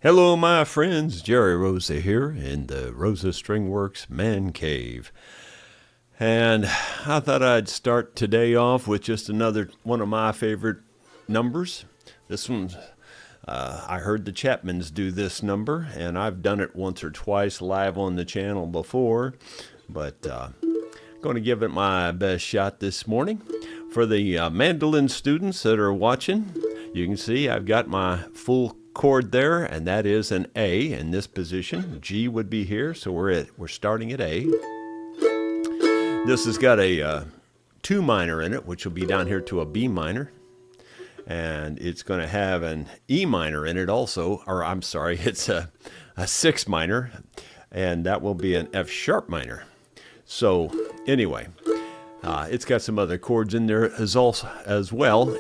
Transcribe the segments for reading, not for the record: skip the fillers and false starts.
Hello, my friends. Jerry Rosa here in the Rosa Stringworks Man Cave. And I thought I'd start today off with just another one of my favorite numbers. This one's, I heard the Chapmans do this number, and I've done it once or twice live on the channel before, but going to give it my best shot this morning. For the mandolin students that are watching, you can see I've got my full chord there, and that is an A in this position. G would be here, so we're starting at A. This has got a 2 minor in it, which will be down here to a B minor, and it's going to have an E minor in it also, or I'm sorry, it's a 6 minor, and that will be an F sharp minor. So anyway, it's got some other chords in there as well.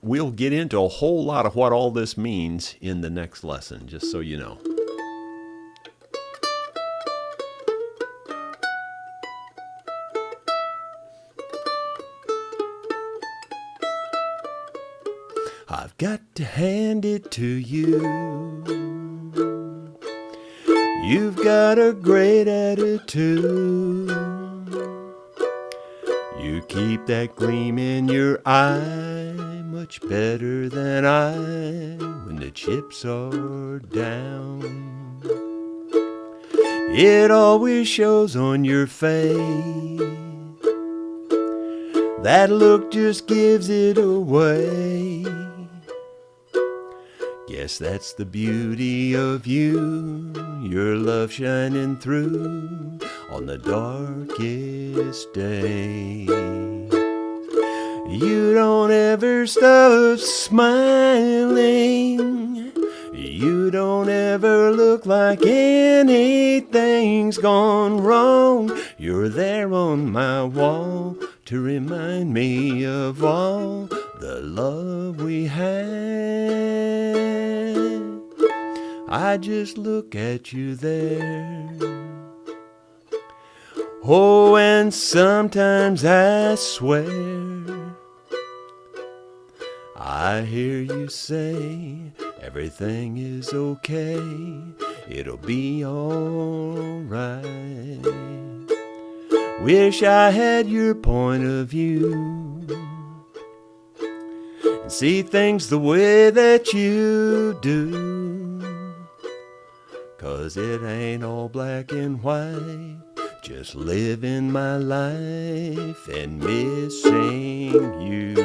We'll get into a whole lot of what all this means in the next lesson, just so you know. I've got to hand it to you. You've got a great attitude. You keep that gleam in your eye much better than I when the chips are down. It always shows on your face. That look just gives it away. Guess that's the beauty of you, your love shining through on the darkest day. You don't ever stop smiling. You don't ever look like anything's gone wrong. You're there on my wall to remind me of all the love we had. I just look at you there. Oh, and sometimes I swear I hear you say everything is okay, it'll be alright. Wish I had your point of view and see things the way that you do. 'Cause it ain't all black and white, just living my life and missing you.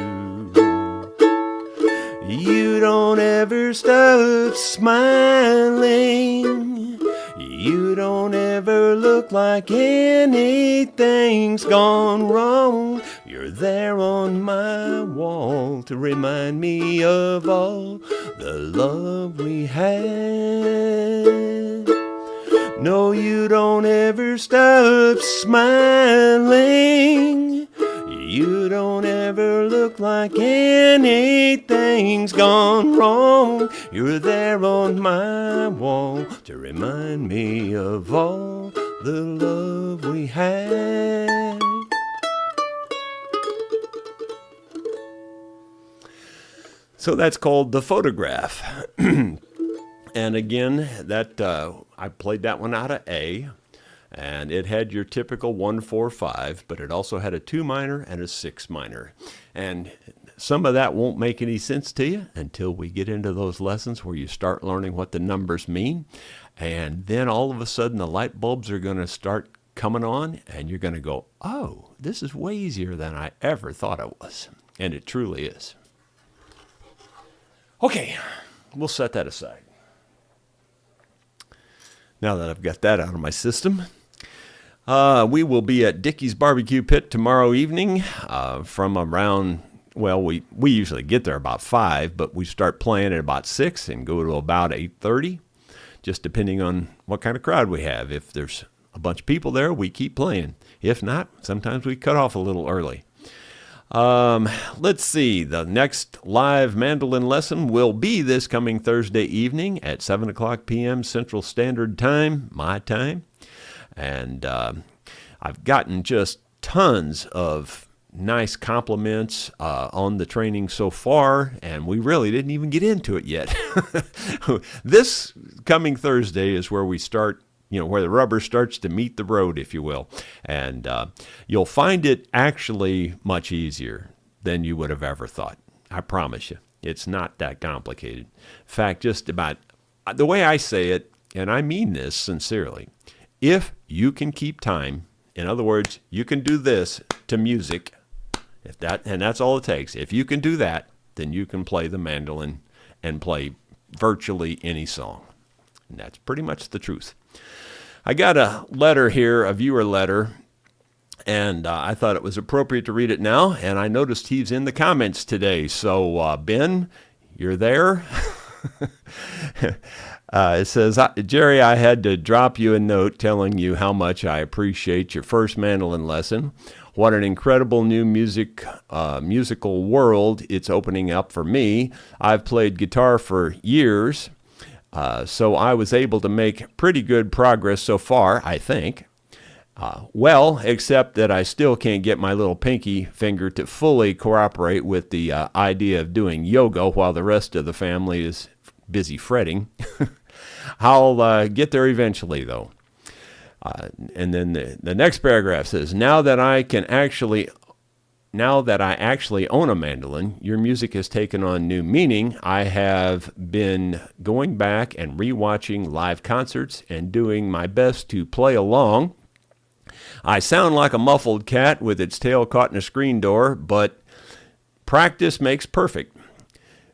You don't ever stop smiling. You don't ever look like anything's gone wrong. You're there on my wall to remind me of all the love we had. No, you don't ever stop smiling. You don't ever look like anything's gone wrong. You're there on my wall to remind me of all the love we had. So that's called The Photograph. And again, that I played that one out of A, and it had your typical 1-4-5, but it also had a 2 minor and a 6 minor. And some of that won't make any sense to you until we get into those lessons where you start learning what the numbers mean. And then all of a sudden the light bulbs are going to start coming on, and you're going to go, oh, this is way easier than I ever thought it was. And it truly is. Okay, we'll set that aside. Now that I've got that out of my system, we will be at Dickey's Barbecue Pit tomorrow evening from around, well, we usually get there about 5, but we start playing at about 6 and go to about 8:30, just depending on what kind of crowd we have. If there's a bunch of people there, we keep playing. If not, sometimes we cut off a little early. Let's see. The next live mandolin lesson will be this coming Thursday evening at 7 o'clock p.m. Central Standard Time, my time. And I've gotten just tons of nice compliments on the training so far, and we really didn't even get into it yet. This coming Thursday is where we start, where the rubber starts to meet the road, if you will. And you'll find it actually much easier than you would have ever thought. I promise you. It's not that complicated. In fact, just about the way I say it, and I mean this sincerely, if you can keep time, in other words, you can do this to music, and that's all it takes. If you can do that, then you can play the mandolin and play virtually any song. And that's pretty much the truth. I got a letter here, a viewer letter, and I thought it was appropriate to read it now, and I noticed he's in the comments today. So, Ben, you're there? It says, Jerry, I had to drop you a note telling you how much I appreciate your first mandolin lesson. What an incredible new musical world it's opening up for me. I've played guitar for years, so I was able to make pretty good progress so far, I think. Well, except that I still can't get my little pinky finger to fully cooperate with the idea of doing yoga while the rest of the family is busy fretting. I'll get there eventually, though. And then the next paragraph says, now that I actually own a mandolin, your music has taken on new meaning. I have been going back and rewatching live concerts and doing my best to play along. I sound like a muffled cat with its tail caught in a screen door, but practice makes perfect.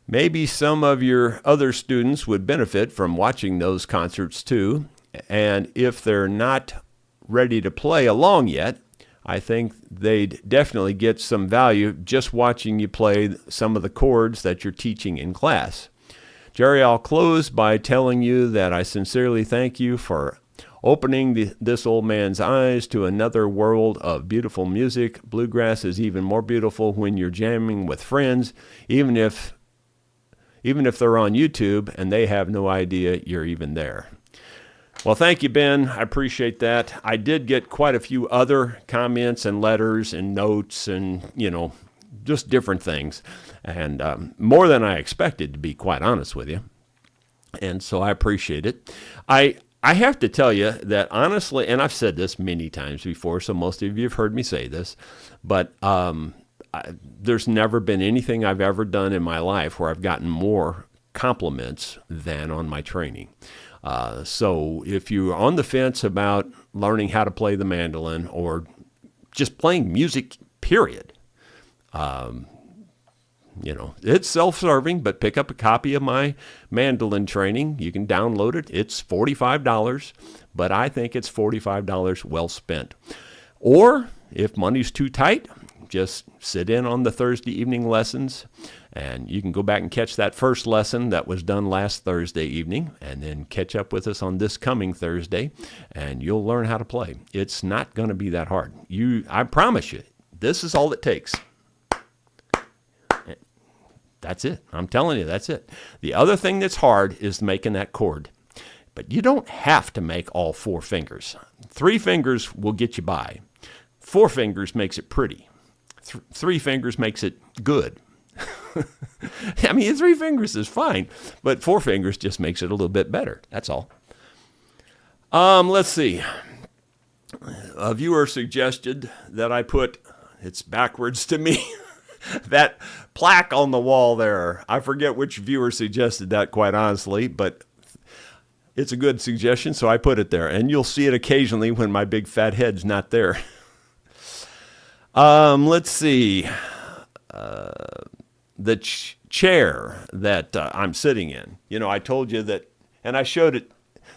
Maybe some of your other students would benefit from watching those concerts too. And if they're not ready to play along yet, I think they'd definitely get some value just watching you play some of the chords that you're teaching in class. Jerry, I'll close by telling you that I sincerely thank you for opening this old man's eyes to another world of beautiful music. Bluegrass is even more beautiful when you're jamming with friends, even if they're on YouTube and they have no idea you're even there. Well, thank you, Ben. I appreciate that. I did get quite a few other comments and letters and notes and, just different things. And more than I expected, to be quite honest with you. And so I appreciate it. I have to tell you that honestly, and I've said this many times before, so most of you have heard me say this, but there's never been anything I've ever done in my life where I've gotten more compliments than on my training. So if you're on the fence about learning how to play the mandolin or just playing music, period, it's self-serving, but pick up a copy of my mandolin training. You can download it. It's $45, but I think it's $45 well spent. Or if money's too tight, just sit in on the Thursday evening lessons, and you can go back and catch that first lesson that was done last Thursday evening, and then catch up with us on this coming Thursday, and you'll learn how to play. It's not going to be that hard. I promise you, this is all it takes. That's it. I'm telling you, that's it. The other thing that's hard is making that chord. But you don't have to make all 4 fingers. 3 fingers will get you by. 4 fingers makes it pretty. 3 fingers makes it good. I mean, 3 fingers is fine, but 4 fingers just makes it a little bit better. That's all. Let's see. A viewer suggested that I put, it's backwards to me, that plaque on the wall there. I forget which viewer suggested that, quite honestly, but it's a good suggestion, so I put it there. And you'll see it occasionally when my big fat head's not there. Let's see. The chair that I'm sitting in. I told you that, and I showed it.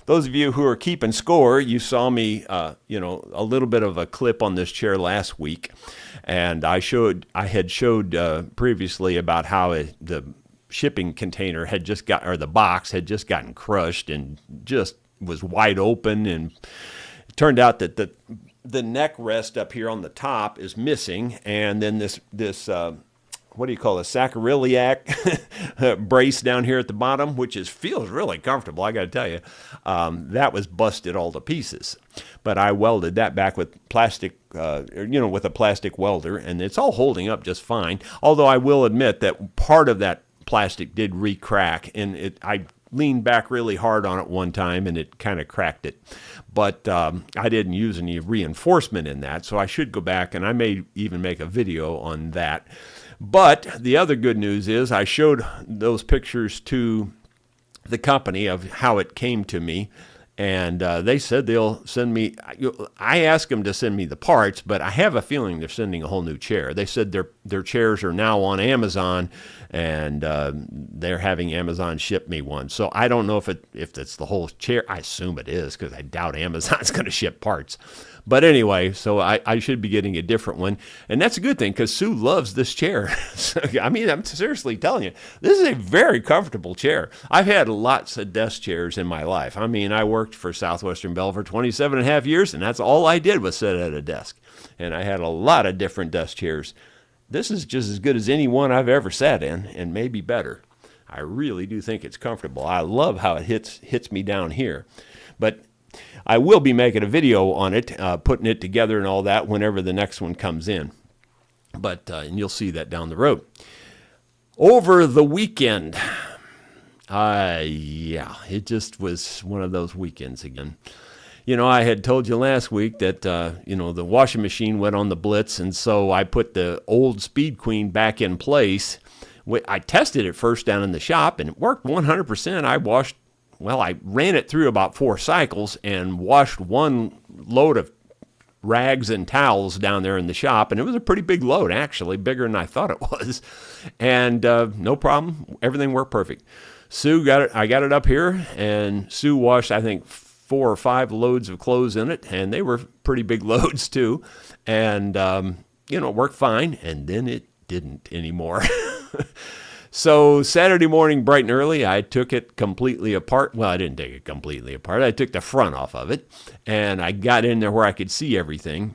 Those of you who are keeping score, you saw me, a little bit of a clip on this chair last week. And I had showed previously about how the shipping container the box had just gotten crushed and just was wide open. And it turned out that the neck rest up here on the top is missing. And then this what do you call it, sacroiliac brace down here at the bottom, which feels really comfortable, I got to tell you, that was busted all to pieces. But I welded that back with plastic with a plastic welder, and it's all holding up just fine. Although I will admit that part of that plastic did re-crack, and I leaned back really hard on it one time, and it kind of cracked it. But I didn't use any reinforcement in that, so I should go back, and I may even make a video on that. But the other good news is I showed those pictures to the company of how it came to me, and they said they'll send me. I asked them to send me the parts, but I have a feeling they're sending a whole new chair. They said their chairs are now on Amazon, and they're having Amazon ship me one. So I don't know if it's the whole chair. I assume it is, because I doubt Amazon's going to ship parts. But anyway, so I should be getting a different one. And that's a good thing, because Sue loves this chair. I mean, I'm seriously telling you, this is a very comfortable chair. I've had lots of desk chairs in my life. I mean, I worked for Southwestern Bell for 27 and a half years, and that's all I did was sit at a desk. And I had a lot of different desk chairs. This is just as good as any one I've ever sat in, and maybe better. I really do think it's comfortable. I love how it hits me down here. But I will be making a video on it, putting it together and all that whenever the next one comes in. But and you'll see that down the road. Over the weekend, it just was one of those weekends again. I had told you last week that, the washing machine went on the blitz, and so I put the old Speed Queen back in place. I tested it first down in the shop, and it worked 100%. I ran it through about 4 cycles and washed one load of rags and towels down there in the shop, and it was a pretty big load, actually, bigger than I thought it was. And no problem. Everything worked perfect. Sue got it. I got it up here, and Sue washed, I think, 4 or 5 loads of clothes in it, and they were pretty big loads too. And, it worked fine, and then it didn't anymore. So Saturday morning, bright and early, I took it completely apart. Well, I didn't take it completely apart. I took the front off of it, and I got in there where I could see everything.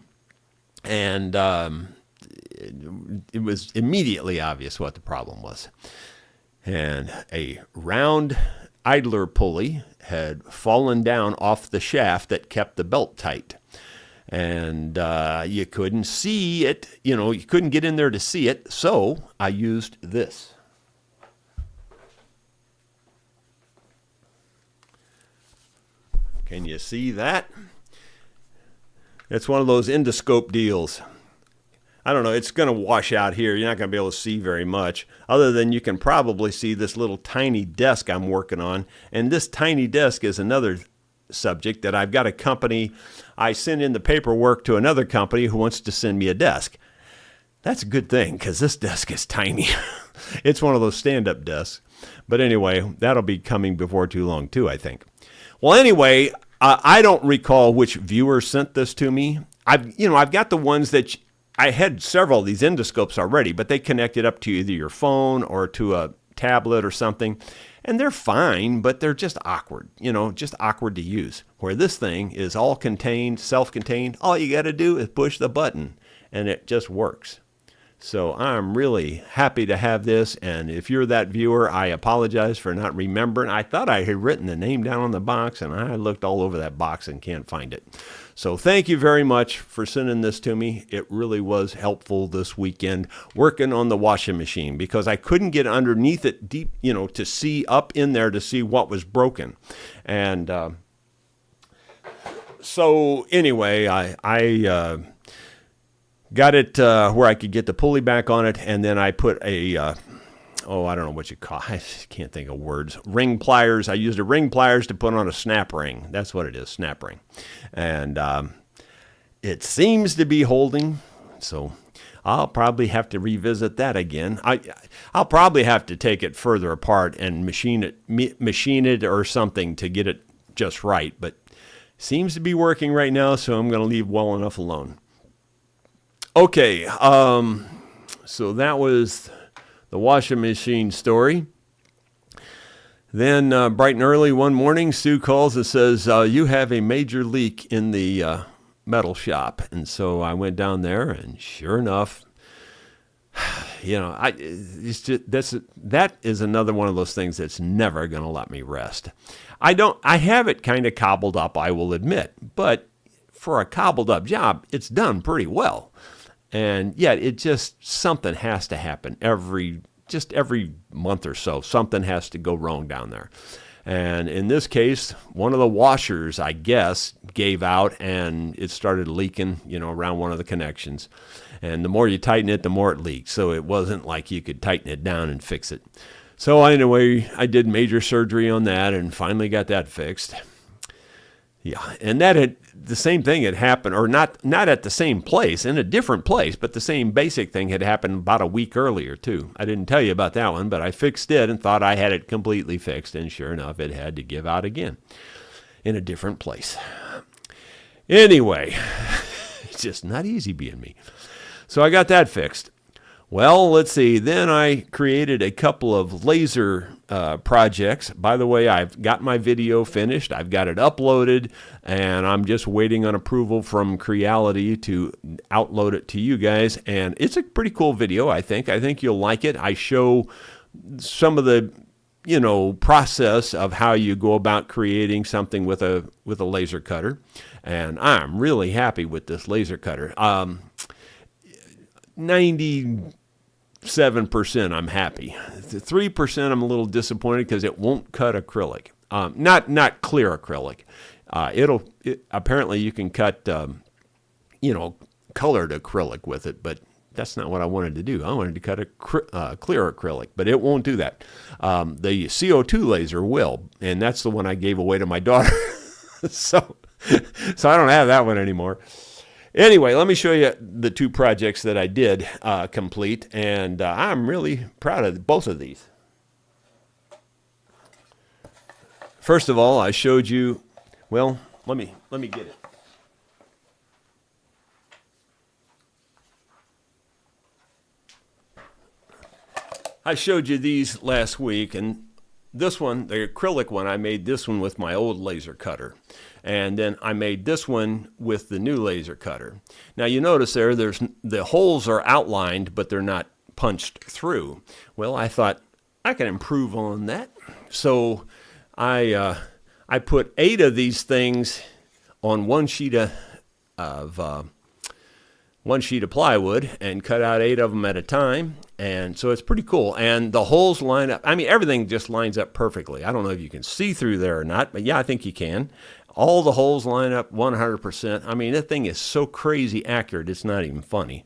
And it was immediately obvious what the problem was. And a round idler pulley had fallen down off the shaft that kept the belt tight. And you couldn't see it, you couldn't get in there to see it, so I used this. Can you see that? It's one of those endoscope deals. I don't know, it's going to wash out here. You're not going to be able to see very much, other than you can probably see this little tiny desk I'm working on. And this tiny desk is another subject that I've got a company. I send in the paperwork to another company who wants to send me a desk. That's a good thing, because this desk is tiny. It's one of those stand-up desks. But anyway, that'll be coming before too long too, I think. Well, anyway, I don't recall which viewer sent this to me. I've got the ones that I had several of these endoscopes already, but they connected up to either your phone or to a tablet or something, and they're fine, but they're just awkward, just awkward to use. Where this thing is all contained, self-contained, all you got to do is push the button, and it just works. So I'm really happy to have this, and if you're that viewer, I apologize for not remembering. I thought I had written the name down on the box, and I looked all over that box and can't find it. So thank you very much for sending this to me. It really was helpful this weekend working on the washing machine, because I couldn't get underneath it deep, to see up in there to see what was broken. And so anyway, I got it where I could get the pulley back on it, and then I put a, I don't know what you call it. I can't think of words. Ring pliers. I used a ring pliers to put on a snap ring. That's what it is, snap ring. And it seems to be holding, so I'll probably have to revisit that again. I'll probably have to take it further apart and machine it or something to get it just right, but seems to be working right now, so I'm going to leave well enough alone. Okay, so that was the washing machine story. Then bright and early one morning, Sue calls and says, you have a major leak in the metal shop. And so I went down there, and sure enough, that is another one of those things that's never going to let me rest. I have it kind of cobbled up, I will admit, but for a cobbled up job, it's done pretty well. And yet it just, something has to happen every month or so. Something has to go wrong down there. And in this case, one of the washers, I guess, gave out and it started leaking, around one of the connections. And the more you tighten it, the more it leaks. So it wasn't like you could tighten it down and fix it. So anyway, I did major surgery on that and finally got that fixed. Yeah, and the same thing had happened, or not at the same place, in a different place, but the same basic thing had happened about a week earlier, too. I didn't tell you about that one, but I fixed it and thought I had it completely fixed, and sure enough, it had to give out again in a different place. Anyway, it's just not easy being me. So I got that fixed. Well, let's see. Then I created a couple of laser projects. By the way, I've got my video finished. I've got it uploaded, and I'm just waiting on approval from Creality to outload it to you guys. And it's a pretty cool video, I think. I think you'll like it. I show some of the process of how you go about creating something with a laser cutter. And I'm really happy with this laser cutter. 97% I'm happy. 3% I'm a little disappointed because it won't cut acrylic. Not clear acrylic. Apparently you can cut colored acrylic with it, but that's not what I wanted to do. I wanted to cut a clear acrylic, but it won't do that. The CO2 laser will, and that's the one I gave away to my daughter. so I don't have that one anymore. Anyway, let me show you the two projects that I did complete, and I'm really proud of both of these. First of all, I showed you, well, let me get it. I showed you these last week, and this one, the acrylic one, I made this one with my old laser cutter. And then I made this one with the new laser cutter. Now you notice the holes are outlined, but they're not punched through. Well, I thought I can improve on that. So I put 8 of these things on one sheet of plywood and cut out 8 of them at a time. And so it's pretty cool. And the holes line up. I mean, everything just lines up perfectly. I don't know if you can see through there or not, but yeah, I think you can. All the holes line up 100%. I mean, that thing is so crazy accurate, it's not even funny.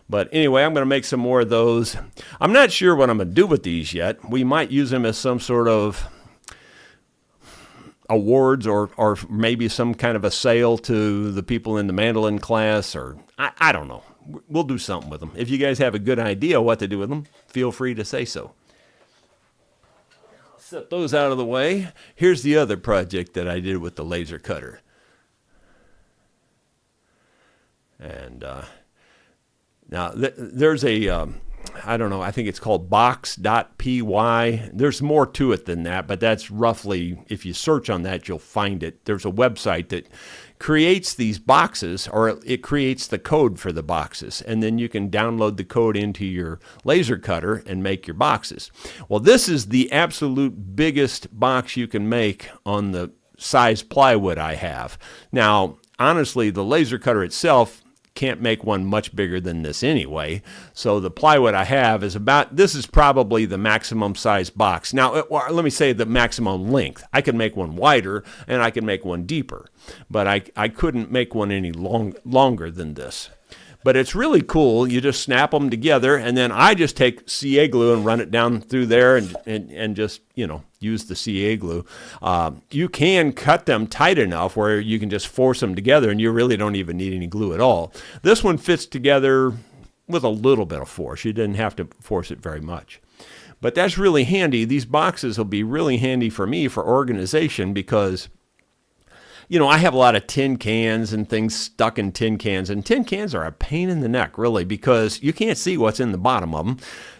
But anyway, I'm going to make some more of those. I'm not sure what I'm going to do with these yet. We might use them as some sort of awards or maybe some kind of a sale to the people in the mandolin class, or I don't know. We'll do something with them. If you guys have a good idea what to do with them, feel free to say so. I'll set those out of the way. Here's the other project that I did with the laser cutter. And now there's a, I don't know, I think it's called box.py. There's more to it than that, but that's roughly, if you search on that, you'll find it. There's a website that creates these boxes, or it creates the code for the boxes, and then you can download the code into your laser cutter and make your boxes. Well, this is the absolute biggest box you can make on the size plywood I have. Now, honestly, the laser cutter itself can't make one much bigger than this anyway. So the plywood I have is this is probably the maximum size box. Now, let me say the maximum length. I can make one wider and I can make one deeper, but I couldn't make one any longer than this. But it's really cool. You just snap them together, and then I just take CA glue and run it down through there and just, use the CA glue. You can cut them tight enough where you can just force them together, and you really don't even need any glue at all. This one fits together with a little bit of force. You didn't have to force it very much. But that's really handy. These boxes will be really handy for me for organization because I have a lot of tin cans and things stuck in tin cans, and tin cans are a pain in the neck, really, because you can't see what's in the bottom of them,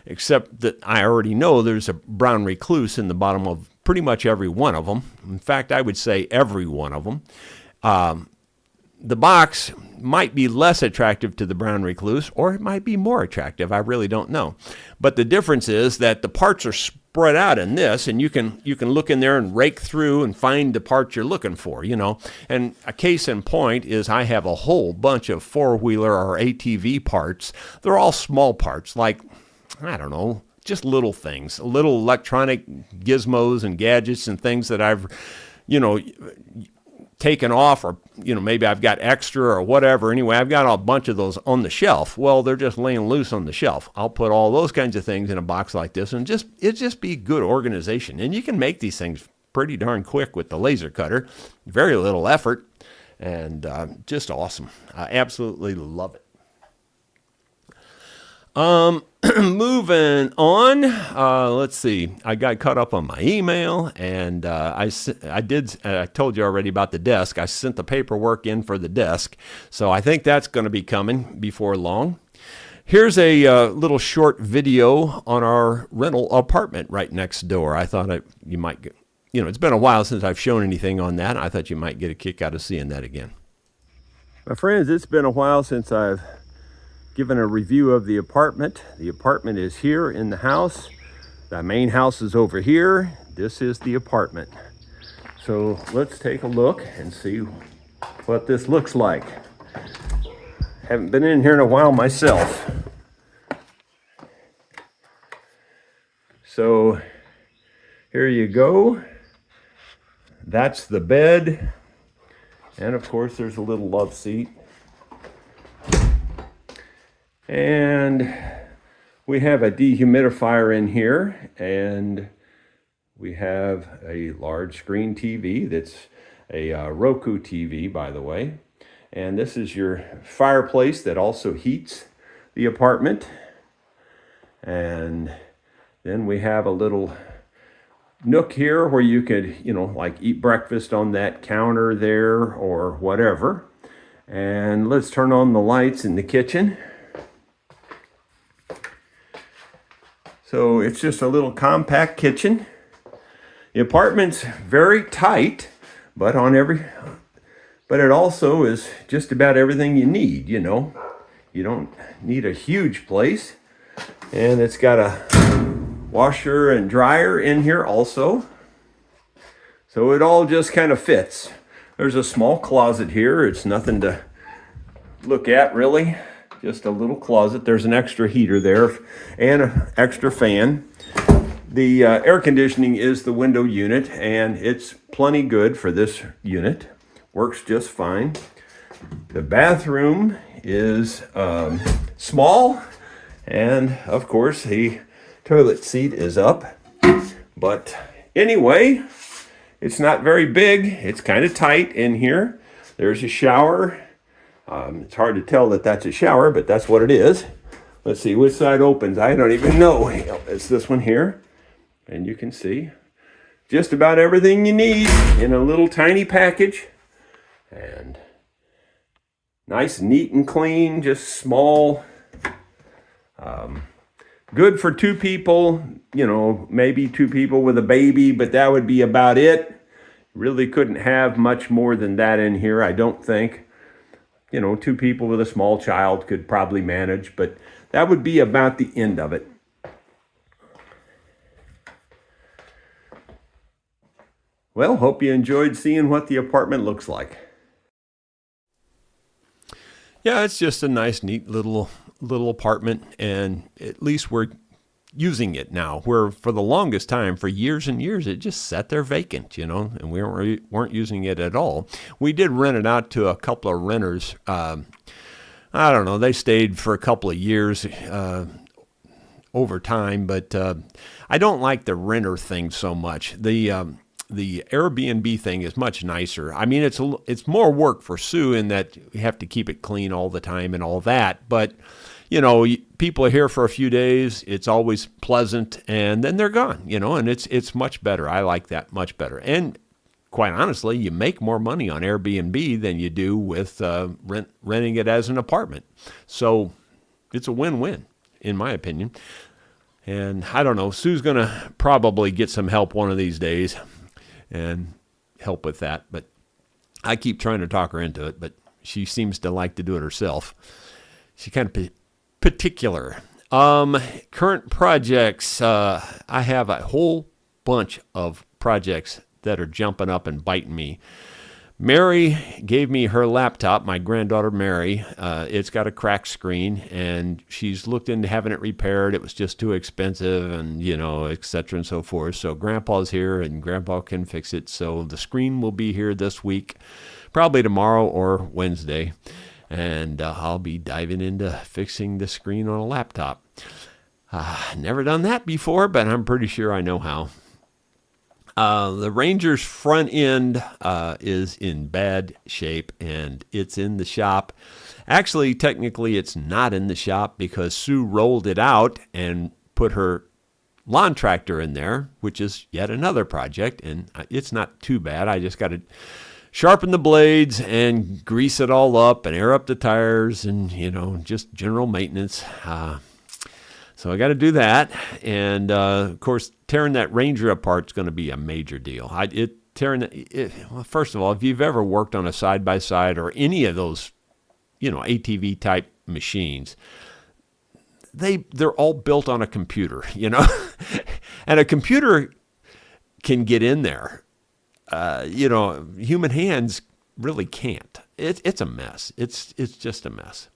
except that I already know there's a brown recluse in the bottom of pretty much every one of them. In fact, I would say every one of them. The box might be less attractive to the brown recluse, or it might be more attractive. I really don't know. But the difference is that the parts are spread out in this, and you can look in there and rake through and find the part you're looking for, And a case in point is I have a whole bunch of four-wheeler or ATV parts. They're all small parts, like, I don't know, just little things, little electronic gizmos and gadgets and things that I've, taken off, or maybe I've got extra or whatever. Anyway, I've got a bunch of those on the shelf. Well, they're just laying loose on the shelf. I'll put all those kinds of things in a box like this, and it just be good organization. And you can make these things pretty darn quick with the laser cutter. Very little effort, and just awesome. I absolutely love it. Moving on, let's see. I got caught up on my email, and I told you already about the desk. I sent the paperwork in for the desk, so I think that's going to be coming before long. Here's a little short video on our rental apartment right next door. I thought you might get, it's been a while since I've shown anything on that. I thought you might get a kick out of seeing that again. My friends, it's been a while since I've given a review of the apartment. The apartment is here in the house. The main house is over here. This is the apartment. So let's take a look and see what this looks like. Haven't been in here in a while myself. So here you go. That's the bed. And of course there's a little love seat. And we have a dehumidifier in here, and we have a large screen TV that's a Roku TV, by the way. And this is your fireplace that also heats the apartment. And then we have a little nook here where you could, like eat breakfast on that counter there or whatever. And let's turn on the lights in the kitchen. So it's just a little compact kitchen. The apartment's very tight, but it also is just about everything you need, You don't need a huge place. And it's got a washer and dryer in here also. So it all just kind of fits. There's a small closet here. It's nothing to look at really. Just a little closet. There's an extra heater there and an extra fan. The air conditioning is the window unit, and it's plenty good for this unit. Works just fine. The bathroom is small, and of course the toilet seat is up. But anyway, it's not very big. It's kind of tight in here. There's a shower. It's hard to tell that that's a shower, but that's what it is. Let's see, which side opens? I don't even know. It's this one here. And you can see just about everything you need in a little tiny package. And nice, neat, and clean, just small. Good for two people, maybe two people with a baby, but that would be about it. Really couldn't have much more than that in here, I don't think. Two people with a small child could probably manage, but that would be about the end of it. Well, hope you enjoyed seeing what the apartment looks like. Yeah, it's just a nice, neat little apartment, and at least we're using it now, where for the longest time, for years and years, it just sat there vacant, and we weren't using it at all. We did rent it out to a couple of renters. I don't know, they stayed for a couple of years over time, but I don't like the renter thing so much. The Airbnb thing is much nicer. I mean, it's more work for Sue in that you have to keep it clean all the time and all that, but people are here for a few days. It's always pleasant, and then they're gone, and it's much better. I like that much better. And quite honestly, you make more money on Airbnb than you do with renting it as an apartment. So it's a win-win, in my opinion. And I don't know, Sue's going to probably get some help one of these days and help with that. But I keep trying to talk her into it, but she seems to like to do it herself. She's kind of particular. Current projects. I have a whole bunch of projects that are jumping up and biting me. Mary gave me her laptop, my granddaughter Mary. It's got a cracked screen, and she's looked into having it repaired. It was just too expensive, and, et cetera and so forth. So Grandpa's here, and Grandpa can fix it. So the screen will be here this week, probably tomorrow or Wednesday. And I'll be diving into fixing the screen on a laptop. Never done that before, but I'm pretty sure I know how. The Ranger's front end is in bad shape, and it's in the shop. Actually, technically, it's not in the shop because Sue rolled it out and put her lawn tractor in there, which is yet another project, and it's not too bad. I just got to sharpen the blades and grease it all up and air up the tires and, just general maintenance. So I got to do that. And, of course, tearing that Ranger apart is going to be a major deal. Well, first of all, if you've ever worked on a side-by-side or any of those, ATV-type machines, they're all built on a computer, And a computer can get in there. Human hands really can't. It's a mess. It's just a mess.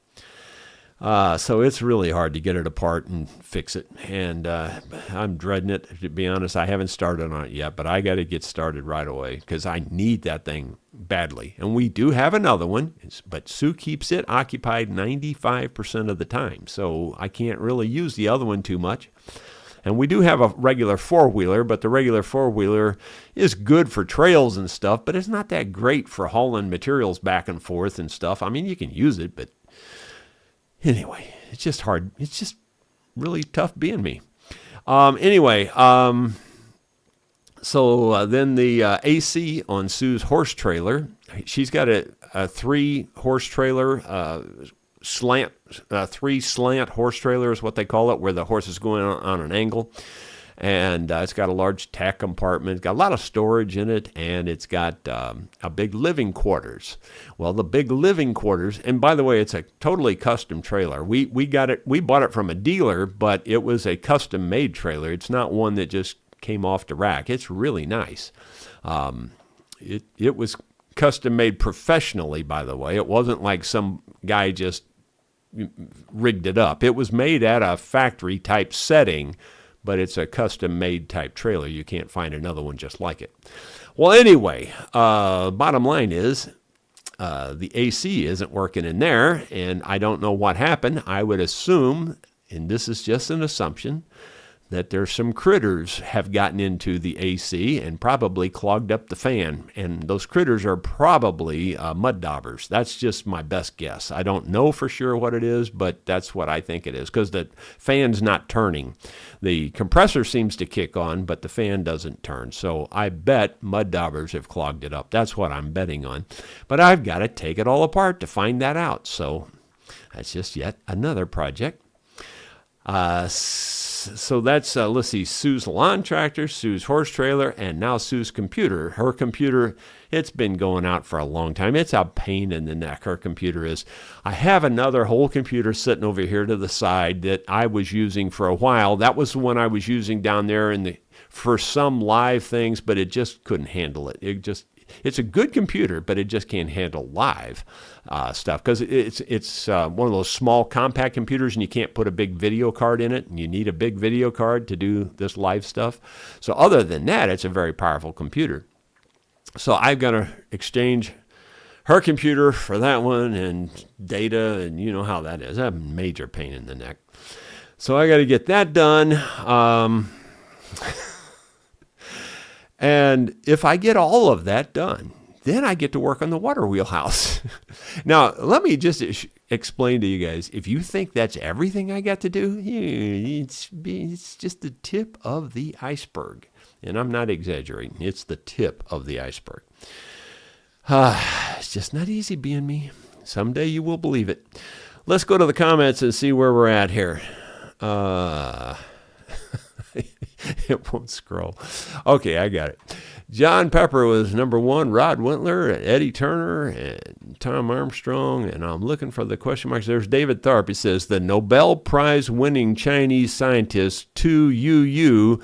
So it's really hard to get it apart and fix it. And I'm dreading it, to be honest. I haven't started on it yet, but I got to get started right away because I need that thing badly. And we do have another one, but Sue keeps it occupied 95% of the time. So I can't really use the other one too much. And we do have a regular four-wheeler, but the regular four-wheeler is good for trails and stuff, but it's not that great for hauling materials back and forth and stuff. I mean, you can use it, but anyway, it's just hard. It's just really tough being me. So then the AC on Sue's horse trailer, she's got a 3-horse trailer, three slant horse trailer is what they call it, where the horse is going on an angle. And it's got a large tack compartment. It's got a lot of storage in it, and it's got a big living quarters. Well, the big living quarters, and by the way, it's a totally custom trailer. We bought it from a dealer, but it was a custom-made trailer. It's not one that just came off the rack. It's really nice. It was custom-made professionally, by the way. It wasn't like some guy just rigged it up. It was made at a factory-type setting, but it's a custom-made type trailer. You can't find another one just like it. Well, anyway, bottom line is the AC isn't working in there, and I don't know what happened. I would assume, and this is just an assumption, that there's some critters have gotten into the AC and probably clogged up the fan. And those critters are probably mud daubers. That's just my best guess. I don't know for sure what it is, but that's what I think it is because the fan's not turning. The compressor seems to kick on, but the fan doesn't turn. So I bet mud daubers have clogged it up. That's what I'm betting on. But I've got to take it all apart to find that out. So that's just yet another project. So that's, let's see, Sue's lawn tractor, Sue's horse trailer, and now Sue's computer. Her computer, it's been going out for a long time. It's a pain in the neck, her computer is. I have another whole computer sitting over here to the side that I was using for a while. That was the one I was using down there for some live things, but it just couldn't handle it. It's a good computer, but it just can't handle live stuff because it's one of those small compact computers and you can't put a big video card in it, and you need a big video card to do this live stuff. So other than that, it's a very powerful computer. So I've got to exchange her computer for that one and data, and you know how that is. That's a major pain in the neck. So I got to get that done. And if I get all of that done, then I get to work on the water wheelhouse. Now, let me just explain to you guys, if you think that's everything I got to do, it's just the tip of the iceberg. And I'm not exaggerating. It's the tip of the iceberg. It's just not easy being me. Someday you will believe it. Let's go to the comments and see where we're at here. It won't scroll. Okay, I got it. John Pepper was number one. Rod Wintler, and Eddie Turner, and Tom Armstrong. And I'm looking for the question marks. There's David Tharp. He says, the Nobel Prize winning Chinese scientist Tu Yu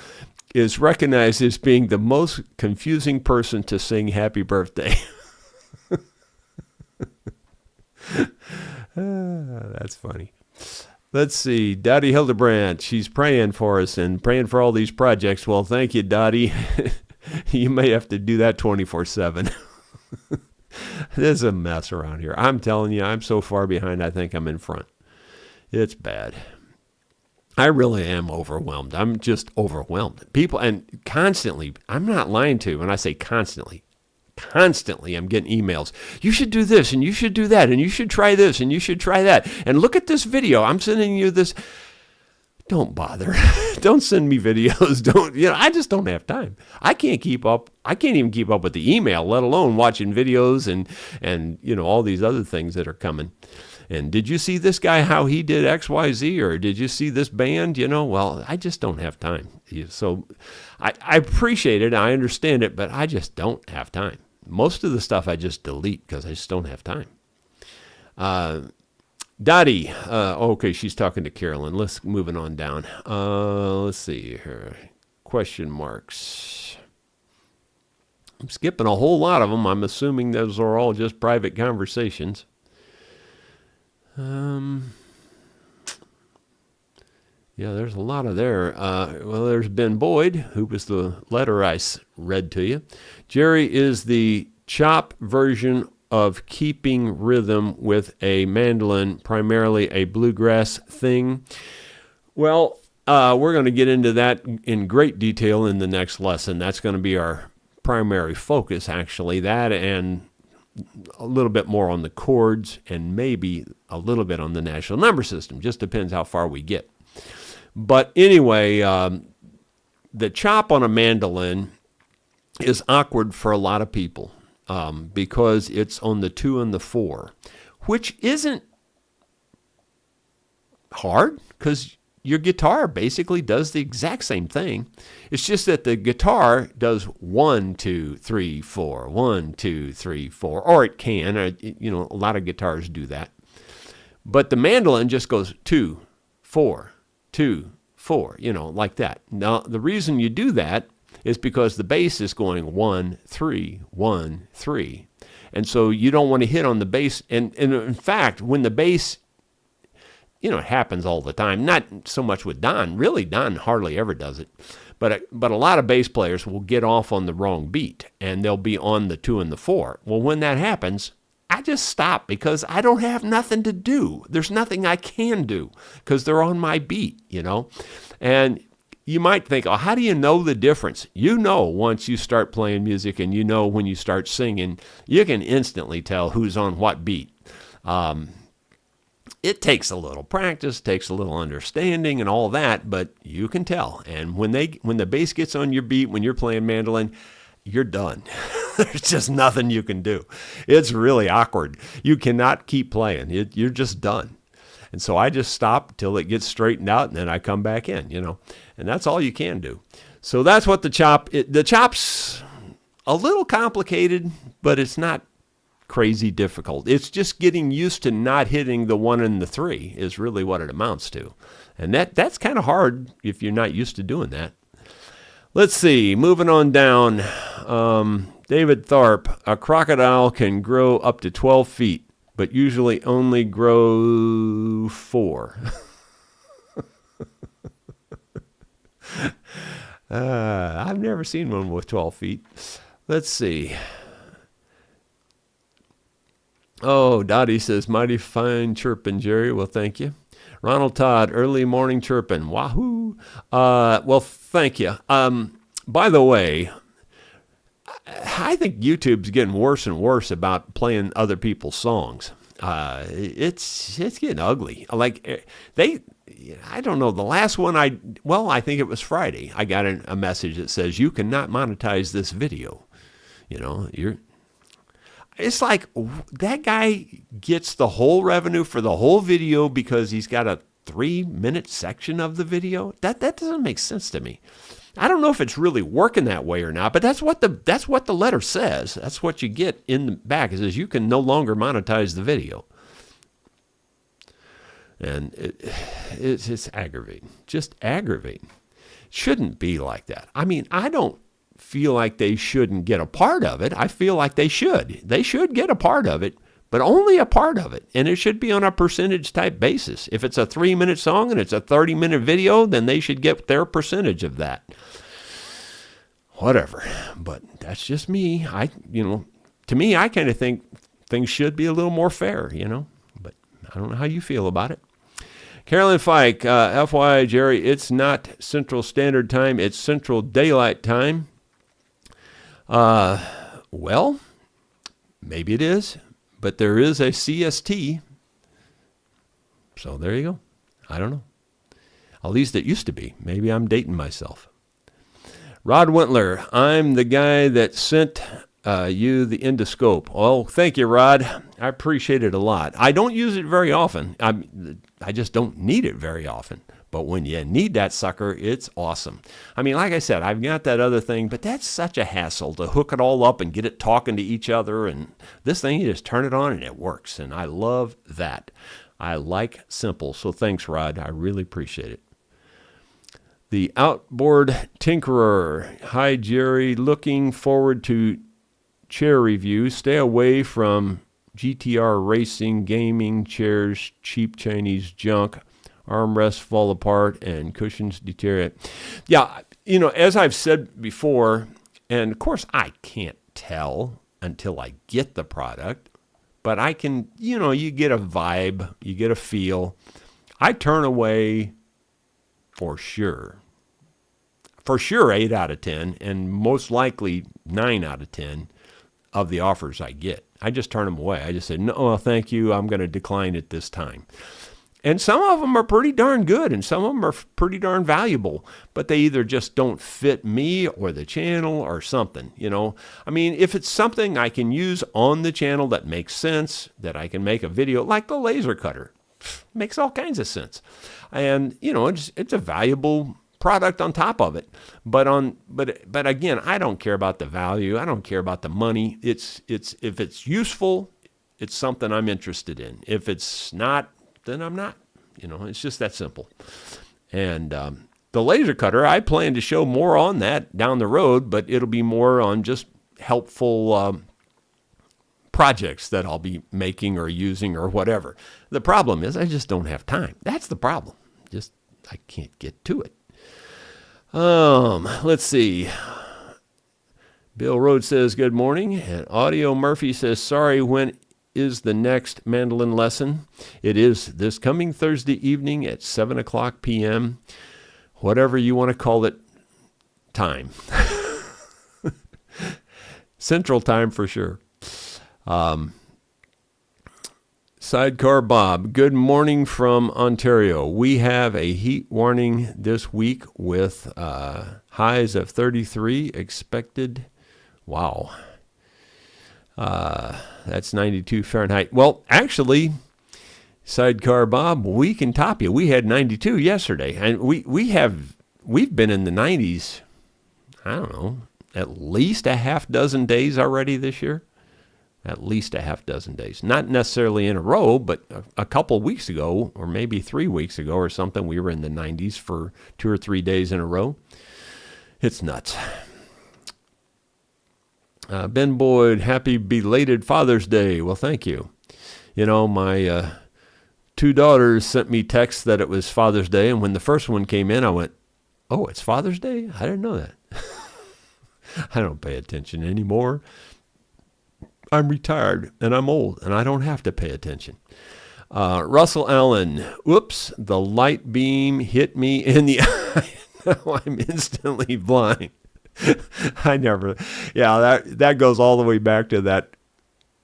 is recognized as being the most confusing person to sing happy birthday. That's funny. Let's see. Dottie Hildebrandt, she's praying for us and praying for all these projects. Well, thank you, Dottie. You may have to do that 24/7. There's a mess around here. I'm telling you, I'm so far behind, I think I'm in front. It's bad. I really am overwhelmed. I'm just overwhelmed. People, and constantly, I'm not lying to you when I say constantly I'm getting emails. You should do this, and you should do that, and you should try this, and you should try that. And look at this video. I'm sending you this. Don't bother. Don't send me videos. I just don't have time. I can't keep up. I can't even keep up with the email, let alone watching videos and all these other things that are coming. And did you see this guy, how he did X, Y, Z? Or did you see this band? Well, I just don't have time. So I appreciate it. I understand it, but I just don't have time. Most of the stuff I just delete because I just don't have time. Dottie, okay, she's talking to Carolyn. Let's moving on down. Let's see here. Question marks. I'm skipping a whole lot of them. I'm assuming those are all just private conversations. Yeah, there's a lot of there. Well, there's Ben Boyd, who was the letter I read to you. Jerry is the chop version of keeping rhythm with a mandolin, primarily a bluegrass thing. Well, we're going to get into that in great detail in the next lesson. That's going to be our primary focus, actually. That and a little bit more on the chords and maybe a little bit on the national number system. Just depends how far we get. But anyway, the chop on a mandolin is awkward for a lot of people because it's on the 2 and the 4, which isn't hard because your guitar basically does the exact same thing. It's just that the guitar does 1, 2, 3, 4, 1, 2, 3, 4, or it can. A lot of guitars do that. But the mandolin just goes 2, 4, 2, 4, like that. Now, the reason you do that is because the bass is going 1, 3, 1, 3. And so you don't want to hit on the bass. And in fact, when the bass, it happens all the time. Not so much with Don. Really, Don hardly ever does it. But a lot of bass players will get off on the wrong beat, and they'll be on the 2 and the 4. Well, when that happens, I just stop because I don't have nothing to do. There's nothing I can do because they're on my beat, And you might think, oh, how do you know the difference? Once you start playing music and when you start singing, you can instantly tell who's on what beat. It takes a little practice, takes a little understanding and all that, but you can tell. And when the bass gets on your beat, when you're playing mandolin, you're done. There's just nothing you can do. It's really awkward. You cannot keep playing. You're just done. And so I just stop till it gets straightened out, and then I come back in, And that's all you can do. So that's what the chop's a little complicated, but it's not crazy difficult. It's just getting used to not hitting the 1 and the 3 is really what it amounts to. And that's kind of hard if you're not used to doing that. Let's see, moving on down. David Tharp, a crocodile can grow up to 12 feet, but usually only grow 4. I've never seen one with 12 feet. Let's see. Oh, Dottie says, mighty fine chirping, Jerry. Well, thank you. Ronald Todd, early morning chirping. Wahoo. Well, thank you. By the way, I think YouTube's getting worse and worse about playing other people's songs. It's getting ugly. Like I don't know. The last one I think it was Friday. I got a message that says you cannot monetize this video. It's like that guy gets the whole revenue for the whole video because he's got a 3-minute section of the video. That doesn't make sense to me. I don't know if it's really working that way or not, but that's what the letter says. That's what you get in the back. It says you can no longer monetize the video. And it's aggravating, just aggravating. Shouldn't be like that. I mean, I don't feel like they shouldn't get a part of it. I feel like they should. They should get a part of it, but only a part of it. And it should be on a percentage type basis. If it's a 3-minute song and it's a 30-minute video, then they should get their percentage of that. Whatever. But that's just me. To me, I kind of think things should be a little more fair, but I don't know how you feel about it. Carolyn Fike, FYI, Jerry, it's not Central Standard Time. It's Central Daylight Time. Well, maybe it is, but there is a CST. So there you go. I don't know. At least it used to be. Maybe I'm dating myself. Rod Wentler, I'm the guy that sent you the endoscope. Well, thank you, Rod. I appreciate it a lot. I don't use it very often. I just don't need it very often. But when you need that sucker, it's awesome. I mean, like I said, I've got that other thing, but that's such a hassle to hook it all up and get it talking to each other. And this thing, you just turn it on and it works. And I love that. I like simple. So thanks, Rod. I really appreciate it. The Outboard Tinkerer. Hi, Jerry. Looking forward to chair review. Stay away from GTR racing, gaming chairs, cheap Chinese junk. Armrests fall apart and cushions deteriorate. Yeah, as I've said before, and of course I can't tell until I get the product, but I can, you get a vibe, you get a feel. I turn away for sure 8 out of 10, and most likely 9 out of 10 of the offers I get. I just turn them away. I just say, no, well, thank you. I'm going to decline it this time. And some of them are pretty darn good, and some of them are pretty darn valuable, but they either just don't fit me or the channel or something, I mean, if it's something I can use on the channel that makes sense, that I can make a video, like the laser cutter, makes all kinds of sense. And, it's a valuable product on top of it. But again, I don't care about the value. I don't care about the money. It's if it's useful, it's something I'm interested in. If it's not, then I'm not. It's just that simple. And the laser cutter, I plan to show more on that down the road, but it'll be more on just helpful projects that I'll be making or using or whatever. The problem is I just don't have time. That's the problem. I can't get to it. Let's see. Bill Rhodes says, good morning. And Audio Murphy says, sorry, when is the next mandolin lesson? It is this coming Thursday evening at 7 o'clock p.m., whatever you want to call it, time. Central time for sure. Sidecar Bob, good morning from Ontario. We have a heat warning this week with highs of 33 expected. Wow. That's 92 Fahrenheit. Well, actually, Sidecar Bob, we can top you. We had 92 yesterday, and we've been in the 90s, I don't know, at least a half dozen days already this year. At least a half dozen days. Not necessarily in a row, but a couple weeks ago, or maybe 3 weeks ago or something, we were in the 90s for 2 or 3 days in a row. It's nuts. Ben Boyd, happy belated Father's Day. Well, thank you. My 2 daughters sent me texts that it was Father's Day, and when the first one came in, I went, oh, it's Father's Day? I didn't know that. I don't pay attention anymore. I'm retired, and I'm old, and I don't have to pay attention. Russell Allen, whoops, the light beam hit me in the eye. Now I'm instantly blind. That goes all the way back to that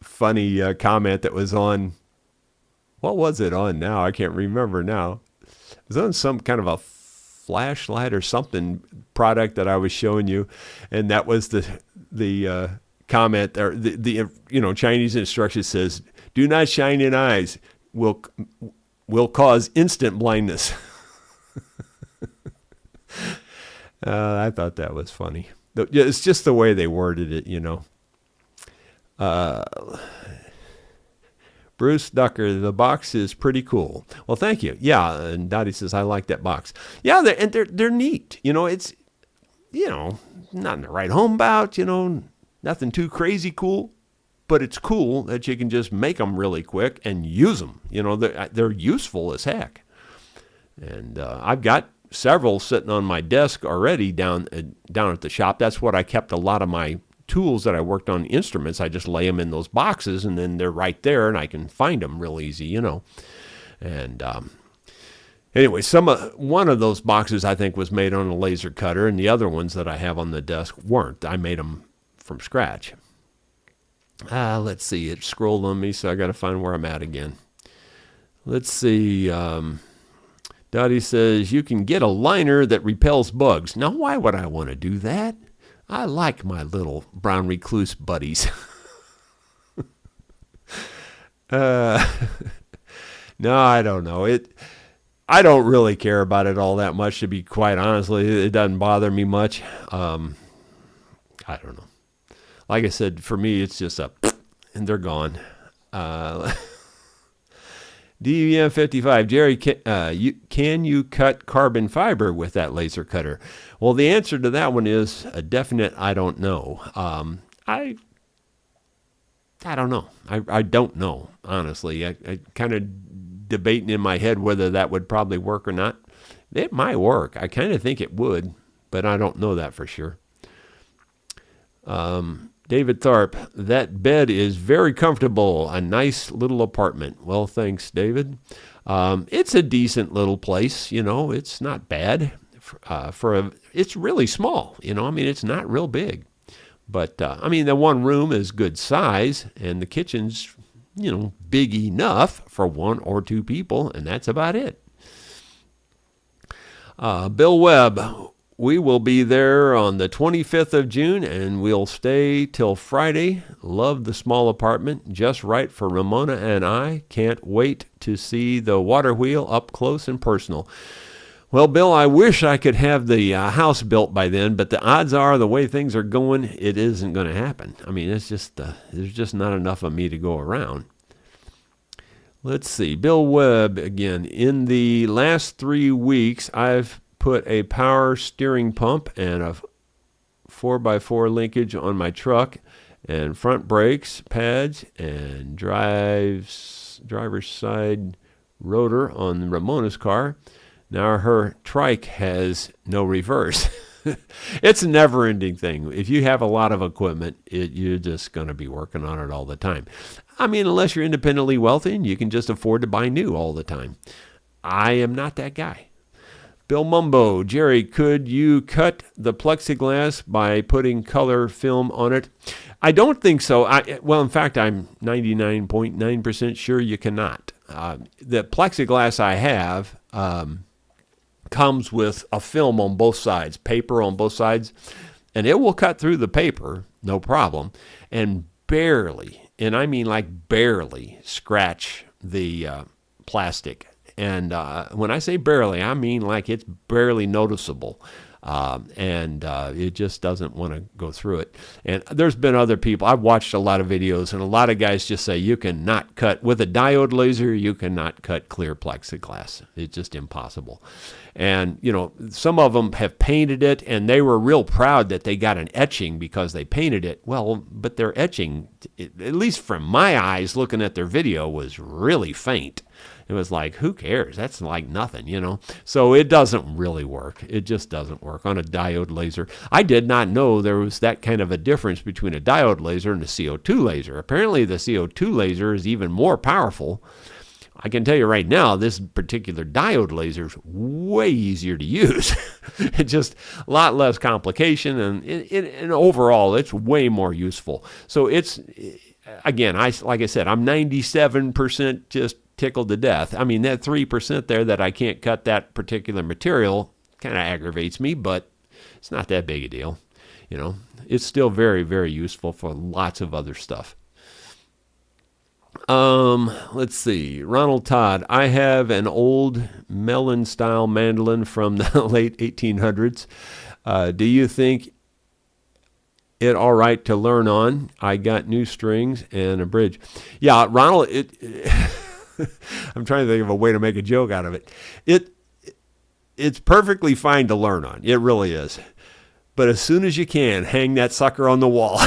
funny comment that was on, what was it on now? I can't remember now. It was on some kind of a flashlight or something product that I was showing you, and that was the comment, or the Chinese instruction says, do not shine in eyes, will cause instant blindness. I thought that was funny. It's just the way they worded it, Uh, Bruce Ducker, the box is pretty cool. Well, thank you. Yeah, and Dottie says, I like that box. Yeah, they're neat. It's, nothing to write home about, nothing too crazy cool. But it's cool that you can just make them really quick and use them. They're useful as heck. And I've got several sitting on my desk already down at the shop. That's what I kept a lot of my tools that I worked on, instruments. I just lay them in those boxes, and then they're right there, and I can find them real easy, And anyway, one of those boxes I think was made on a laser cutter, and the other ones that I have on the desk weren't. I made them from scratch. Let's see. It scrolled on me, so I got to find where I'm at again. Let's see. Dottie says, you can get a liner that repels bugs. Now, why would I want to do that? I like my little brown recluse buddies. No, I don't know. I don't really care about it all that much, to be quite honestly. It doesn't bother me much. I don't know. Like I said, for me, it's just and they're gone. DVM 55, Jerry, can you cut carbon fiber with that laser cutter? Well, the answer to that one is a definite I don't know. I don't know. I don't know, honestly. I kind of debating in my head whether that would probably work or not. It might work. I kind of think it would, but I don't know that for sure. David Tharp, that bed is very comfortable. A nice little apartment. Well, thanks, David. It's a decent little place. It's not bad. It's really small. It's not real big. But, the one room is good size, and the kitchen's, big enough for one or two people, and that's about it. Bill Webb, we will be there on the 25th of June, and we'll stay till Friday. Love the small apartment, just right for Ramona and I. Can't wait to see the water wheel up close and personal. Well, Bill, I wish I could have the house built by then, but the odds are, the way things are going, it isn't going to happen. It's just there's just not enough of me to go around. Let's see. Bill Webb again. In the last 3 weeks, I've put a power steering pump and a 4x4 linkage on my truck, and front brakes pads and driver's side rotor on Ramona's car. Now her trike has no reverse. It's a never-ending thing. If you have a lot of equipment, you're just going to be working on it all the time. Unless you're independently wealthy and you can just afford to buy new all the time. I am not that guy. Bill Mumbo, Jerry, could you cut the plexiglass by putting color film on it? I don't think so. In fact, I'm 99.9% sure you cannot. The plexiglass I have comes with a film on both sides, paper on both sides, and it will cut through the paper, no problem, and barely, and I mean like barely, scratch the plastic. And when I say barely, I mean like it's barely noticeable. And it just doesn't want to go through it. And there's been other people, I've watched a lot of videos, and a lot of guys just say you cannot cut, with a diode laser, you cannot cut clear plexiglass. It's just impossible. And, some of them have painted it, and they were real proud that they got an etching because they painted it. Well, but their etching, at least from my eyes looking at their video, was really faint. It was like, who cares? That's like nothing, So it doesn't really work. It just doesn't work on a diode laser. I did not know there was that kind of a difference between a diode laser and a CO2 laser. Apparently the CO2 laser is even more powerful. I can tell you right now, this particular diode laser is way easier to use. It's just a lot less complication, and overall, it's way more useful. So it's, again, like I said, I'm 97% just tickled to death. That 3% there that I can't cut that particular material kind of aggravates me, but it's not that big a deal. It's still very, very useful for lots of other stuff. Let's see. Ronald Todd, I have an old melon-style mandolin from the late 1800s. Do you think it all right to learn on? I got new strings and a bridge. Yeah, Ronald, I'm trying to think of a way to make a joke out of it. It's perfectly fine to learn on. It really is. But as soon as you can, hang that sucker on the wall.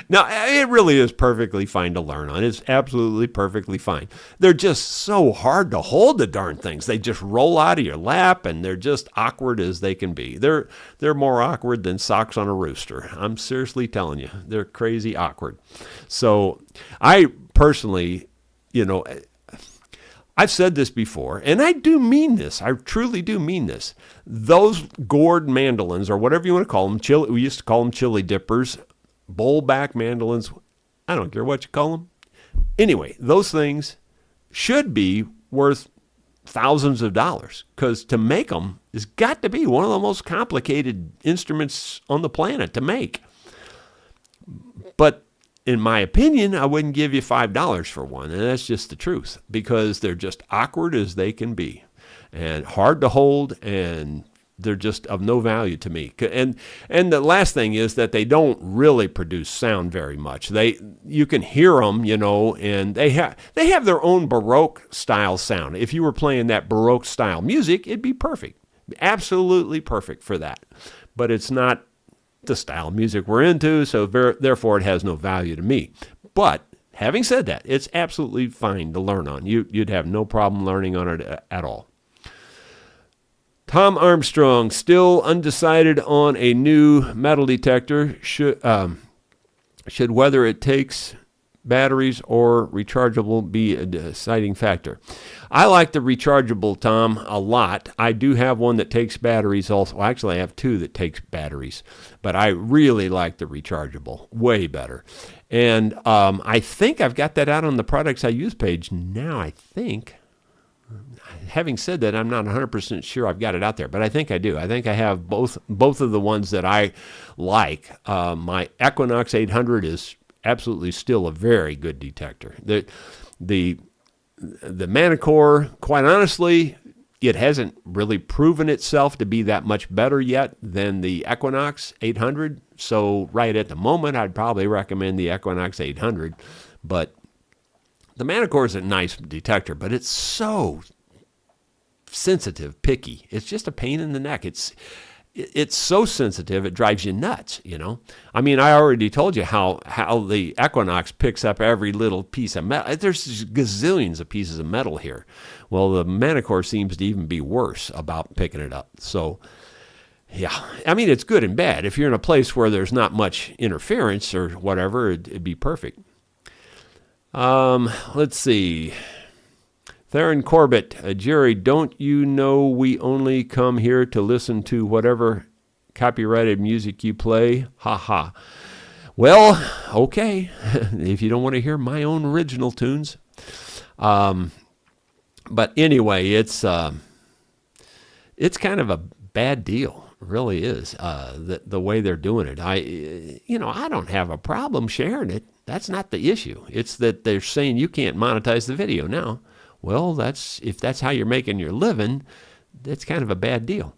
Now, it really is perfectly fine to learn on. It's absolutely perfectly fine. They're just so hard to hold, the darn things. They just roll out of your lap, and they're just awkward as they can be. They're more awkward than socks on a rooster. I'm seriously telling you. They're crazy awkward. So I personally, I've said this before, and I do mean this. I truly do mean this. Those gourd mandolins, or whatever you want to call them, we used to call them chili dippers, bowl back mandolins, I don't care what you call them. Anyway, those things should be worth thousands of dollars, because to make them has got to be one of the most complicated instruments on the planet to make. But in my opinion, I wouldn't give you $5 for one, and that's just the truth, because they're just awkward as they can be, and hard to hold, and they're just of no value to me. And the last thing is that they don't really produce sound very much. You can hear them, and they have their own Baroque style sound. If you were playing that Baroque style music, it'd be perfect, absolutely perfect for that. But it's not the style of music we're into, so therefore it has no value to me. But having said that, it's absolutely fine to learn on. You'd have no problem learning on it at all. Tom Armstrong, still undecided on a new metal detector. Should whether it takes batteries or rechargeable be a deciding factor. I like the rechargeable, Tom, a lot. I do have one that takes batteries also. Well, actually, I have two that takes batteries, but I really like the rechargeable, way better. And I think I've got that out on the Products I Use page now, I think. Having said that, I'm not 100% sure I've got it out there, but I think I do. I think I have both of the ones that I like. My Equinox 800 is absolutely still a very good detector. The Manicore, quite honestly, it hasn't really proven itself to be that much better yet than the Equinox 800. So right at the moment, I'd probably recommend the Equinox 800. But the Manicore is a nice detector, but it's so sensitive, picky. It's just a pain in the neck. It's so sensitive, it drives you nuts, I mean, I already told you how the Equinox picks up every little piece of metal. There's gazillions of pieces of metal here. Well, the Manicore seems to even be worse about picking it up. So, yeah, I mean, it's good and bad. If you're in a place where there's not much interference or whatever, it'd be perfect. Let's see. Theron Corbett, Jerry, don't you know we only come here to listen to whatever copyrighted music you play? Ha ha. Well, okay, if you don't want to hear my own original tunes. But anyway, it's kind of a bad deal. It really is, the way they're doing it. I don't have a problem sharing it. That's not the issue. It's that they're saying you can't monetize the video now. Well, if that's how you're making your living, that's kind of a bad deal.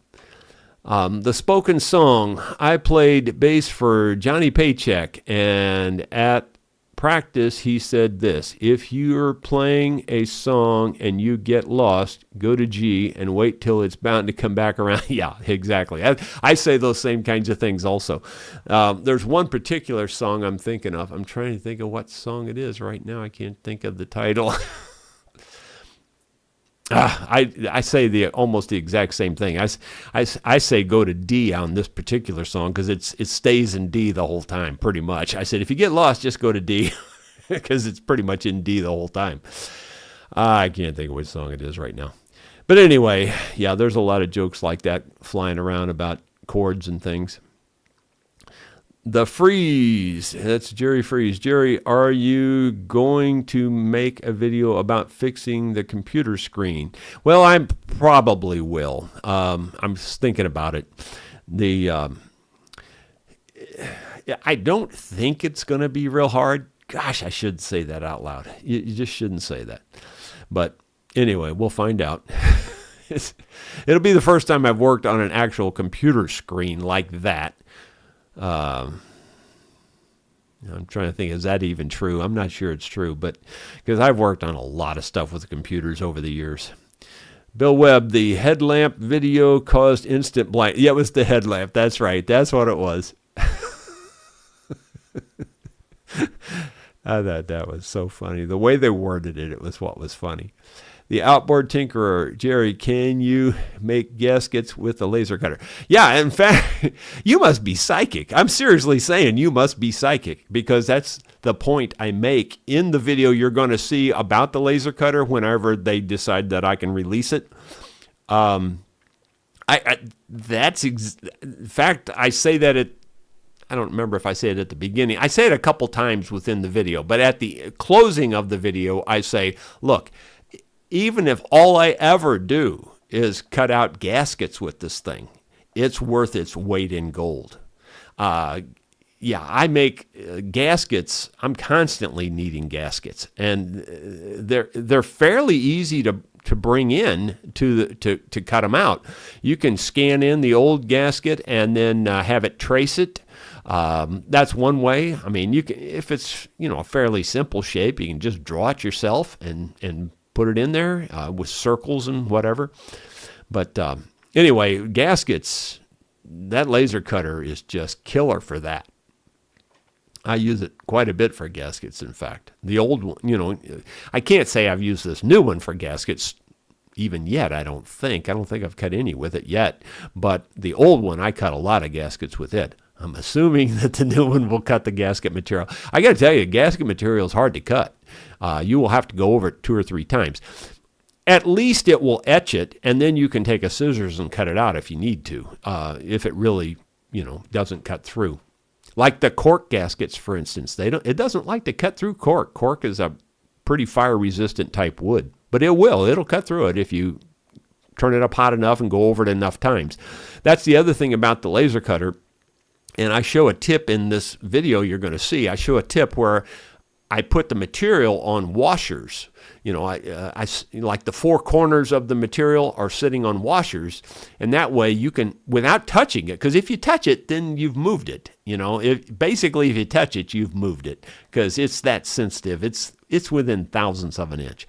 The spoken song, I played bass for Johnny Paycheck, and at practice he said this: if you're playing a song and you get lost, go to G and wait till it's bound to come back around. Yeah, exactly. I say those same kinds of things also. There's one particular song I'm thinking of. I'm trying to think of what song it is right now. I can't think of the title. I say almost the exact same thing. I say go to D on this particular song because it stays in D the whole time, pretty much. I said if you get lost, just go to D because it's pretty much in D the whole time. I can't think of which song it is right now. But anyway, yeah, there's a lot of jokes like that flying around about chords and things. The Freeze, that's Jerry Freeze. Jerry, are you going to make a video about fixing the computer screen? Well, I probably will. I'm just thinking about it. I don't think it's going to be real hard. Gosh, I should say that out loud. You just shouldn't say that. But anyway, we'll find out. It'll be the first time I've worked on an actual computer screen like that. I'm trying to think, is that even true? I'm not sure it's true, but because I've worked on a lot of stuff with computers over the years. Bill Webb, the headlamp video caused instant blind. Yeah, it was the headlamp. That's right. That's what it was. I thought that was so funny. The way they worded it, it was what was funny. The outboard tinkerer, Jerry, can you make gaskets with a laser cutter? Yeah, in fact, you must be psychic. I'm seriously saying you must be psychic, because that's the point I make in the video you're going to see about the laser cutter whenever they decide that I can release it. In fact, I say that I don't remember if I say it at the beginning. I say it a couple times within the video, but at the closing of the video, I say, look, even if all I ever do is cut out gaskets with this thing, it's worth its weight in gold. I make gaskets. I'm constantly needing gaskets, and they're fairly easy to bring in to cut them out. You can scan in the old gasket and then have it trace it. That's one way. I mean, you can, if it's a fairly simple shape, you can just draw it yourself and put it in there with circles and whatever. But anyway, gaskets, that laser cutter is just killer for that. I use it quite a bit for gaskets, in fact. The old one, I can't say I've used this new one for gaskets even yet, I don't think. I don't think I've cut any with it yet. But the old one, I cut a lot of gaskets with it. I'm assuming that the new one will cut the gasket material. I got to tell you, gasket material is hard to cut. You will have to go over it 2 or 3 times. At least it will etch it, and then you can take a scissors and cut it out if you need to, if it really, doesn't cut through. Like the cork gaskets, for instance, it doesn't like to cut through cork. Cork is a pretty fire-resistant type wood, but it'll cut through it if you turn it up hot enough and go over it enough times. That's the other thing about the laser cutter, and I show a tip in this video you're going to see. I show a tip where I put the material on washers. I like the 4 corners of the material are sitting on washers, and that way you can, without touching it, because if you touch it, then you've moved it. Basically, if you touch it, you've moved it, because it's that sensitive. It's within thousandths of an inch,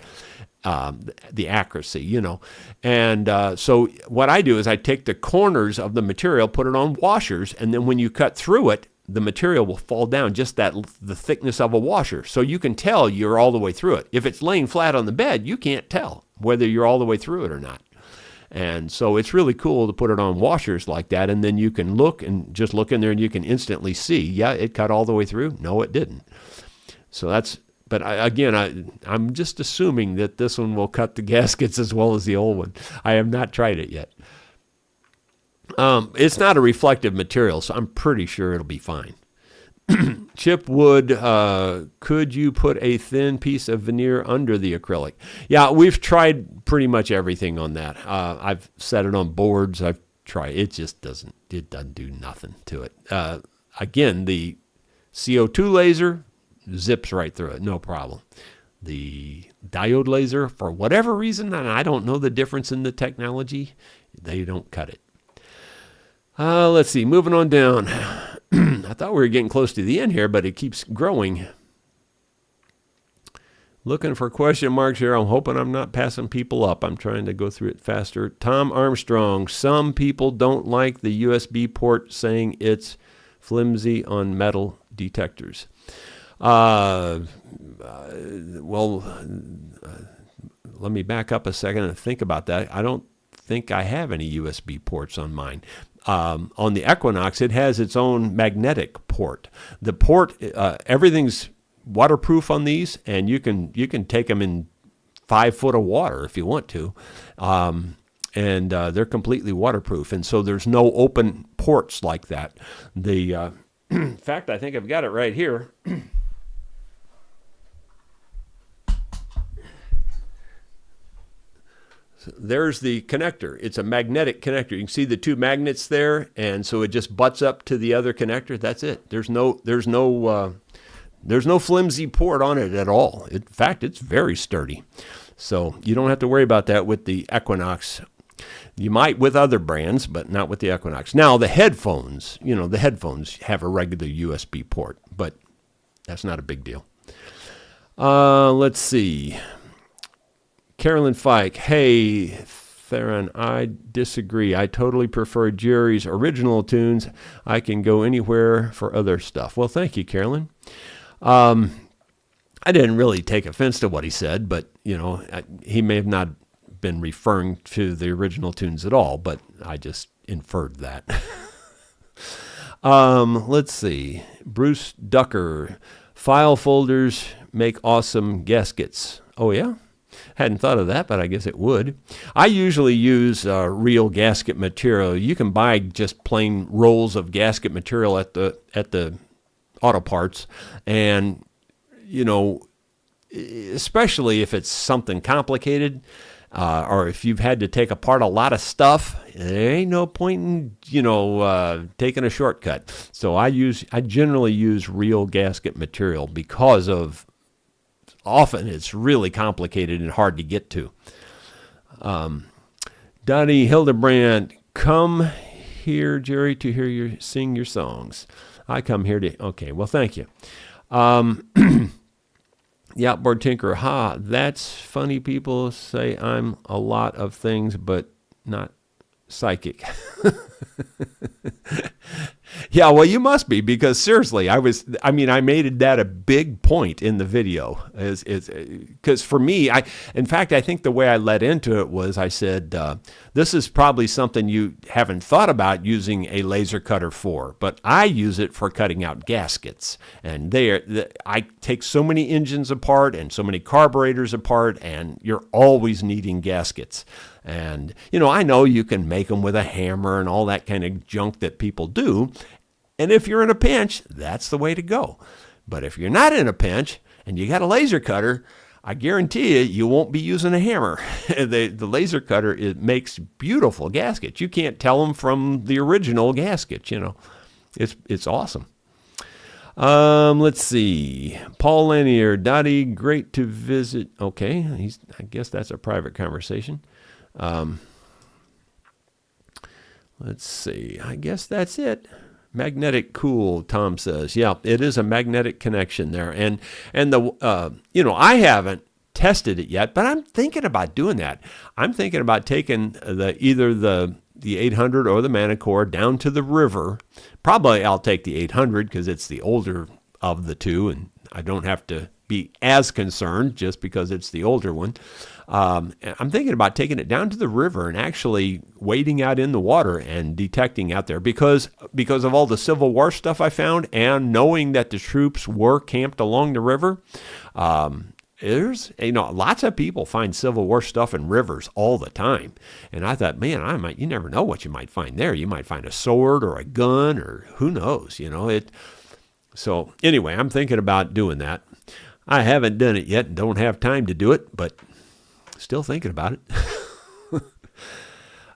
the accuracy, And so what I do is I take the corners of the material, put it on washers, and then when you cut through it, the material will fall down just the thickness of a washer. So you can tell you're all the way through it. If it's laying flat on the bed, you can't tell whether you're all the way through it or not. And so it's really cool to put it on washers like that, and then you can look and just look in there and you can instantly see, yeah, it cut all the way through. No, it didn't. So but I'm just assuming that this one will cut the gaskets as well as the old one. I have not tried it yet. It's not a reflective material, so I'm pretty sure it'll be fine. Chip wood, could you put a thin piece of veneer under the acrylic? Yeah, we've tried pretty much everything on that. I've set it on boards. I've tried. It doesn't do nothing to it. Again, the CO2 laser zips right through it, no problem. The diode laser, for whatever reason, and I don't know the difference in the technology, they don't cut it. Let's see, moving on down. I thought we were getting close to the end here, but it keeps growing. Looking for question marks here. I'm hoping I'm not passing people up. I'm trying to go through it faster. Tom Armstrong, some people don't like the USB port, saying it's flimsy on metal detectors. Let me back up a second and think about that. I don't think I have any USB ports on mine. On the Equinox, it has its own magnetic port. The port, everything's waterproof on these, and you can take them in 5 foot of water if you want to, and they're completely waterproof. And so there's no open ports like that. In fact, I think I've got it right here. There's the connector. It's a magnetic connector. You can see the 2 magnets there, and so it just butts up to the other connector. That's it. There's no flimsy port on it at all. In fact, it's very sturdy. So you don't have to worry about that with the Equinox. You might with other brands, but not with the Equinox. Now, the headphones have a regular USB port, but that's not a big deal. Let's see. Carolyn Fike, hey, Theron, I disagree. I totally prefer Jerry's original tunes. I can go anywhere for other stuff. Well, thank you, Carolyn. I didn't really take offense to what he said, but, he may have not been referring to the original tunes at all, but I just inferred that. Let's see. Bruce Ducker, file folders make awesome gaskets. Oh, yeah? Hadn't thought of that, but I guess it would. I usually use real gasket material. You can buy just plain rolls of gasket material at the auto parts, and especially if it's something complicated, or if you've had to take apart a lot of stuff, there ain't no point in taking a shortcut. So I generally use real gasket material because of often it's really complicated and hard to get to. Donnie Hildebrand, come here, Jerry, to hear you sing your songs. I come here to... Okay, well, thank you. The Outboard Tinker, that's funny. People say I'm a lot of things, but not psychic. Yeah, well, you must be, because seriously, I made that a big point in the video, because for me, in fact, I think the way I led into it was I said, this is probably something you haven't thought about using a laser cutter for, but I use it for cutting out gaskets. And I take so many engines apart and so many carburetors apart, and you're always needing gaskets. And, I know you can make them with a hammer and all that kind of junk that people do. And if you're in a pinch, that's the way to go. But if you're not in a pinch and you got a laser cutter, I guarantee you won't be using a hammer. The laser cutter, it makes beautiful gaskets. You can't tell them from the original gasket, It's awesome. Let's see. Paul Lanier, Dottie, great to visit. Okay, I guess that's a private conversation. Let's see. I guess that's it. Magnetic cool, Tom says. Yeah, it is a magnetic connection there. And the I haven't tested it yet, but I'm thinking about doing that. I'm thinking about taking either the 800 or the Manicore down to the river. Probably I'll take the 800 because it's the older of the two, and I don't have to be as concerned just because it's the older one. I'm thinking about taking it down to the river and actually wading out in the water and detecting out there because of all the Civil War stuff I found, and knowing that the troops were camped along the river. There's lots of people find Civil War stuff in rivers all the time, and I thought, man, you never know what you might find there. You might find a sword or a gun or who knows, So anyway, I'm thinking about doing that. I haven't done it yet and don't have time to do it, but still thinking about it.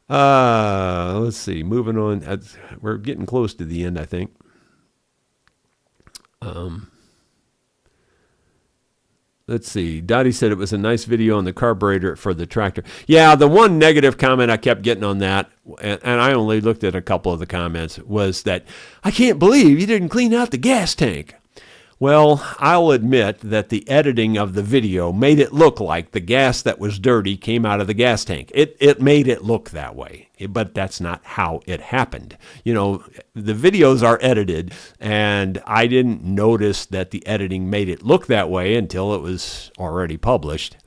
Let's see. Moving on. We're getting close to the end, I think. Let's see. Dottie said it was a nice video on the carburetor for the tractor. Yeah, the one negative comment I kept getting on that, and I only looked at a couple of the comments, was that I can't believe you didn't clean out the gas tank. Well, I'll admit that the editing of the video made it look like the gas that was dirty came out of the gas tank. It made it look that way, but that's not how it happened. The videos are edited, and I didn't notice that the editing made it look that way until it was already published.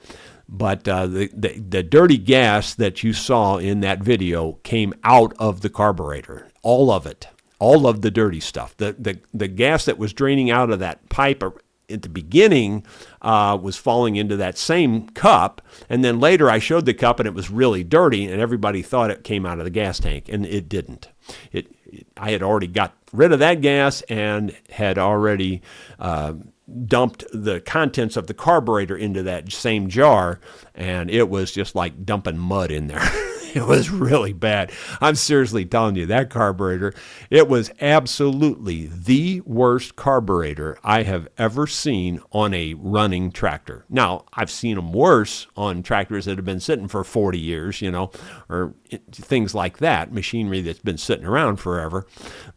But the dirty gas that you saw in that video came out of the carburetor, all of it. All of the dirty stuff. The gas that was draining out of that pipe at the beginning was falling into that same cup, and then later I showed the cup and it was really dirty, and everybody thought it came out of the gas tank, and it didn't. I had already got rid of that gas and had already dumped the contents of the carburetor into that same jar, and it was just like dumping mud in there. It was really bad. I'm seriously telling you, that carburetor, it was absolutely the worst carburetor I have ever seen on a running tractor. Now, I've seen them worse on tractors that have been sitting for 40 years, or things like that, machinery that's been sitting around forever.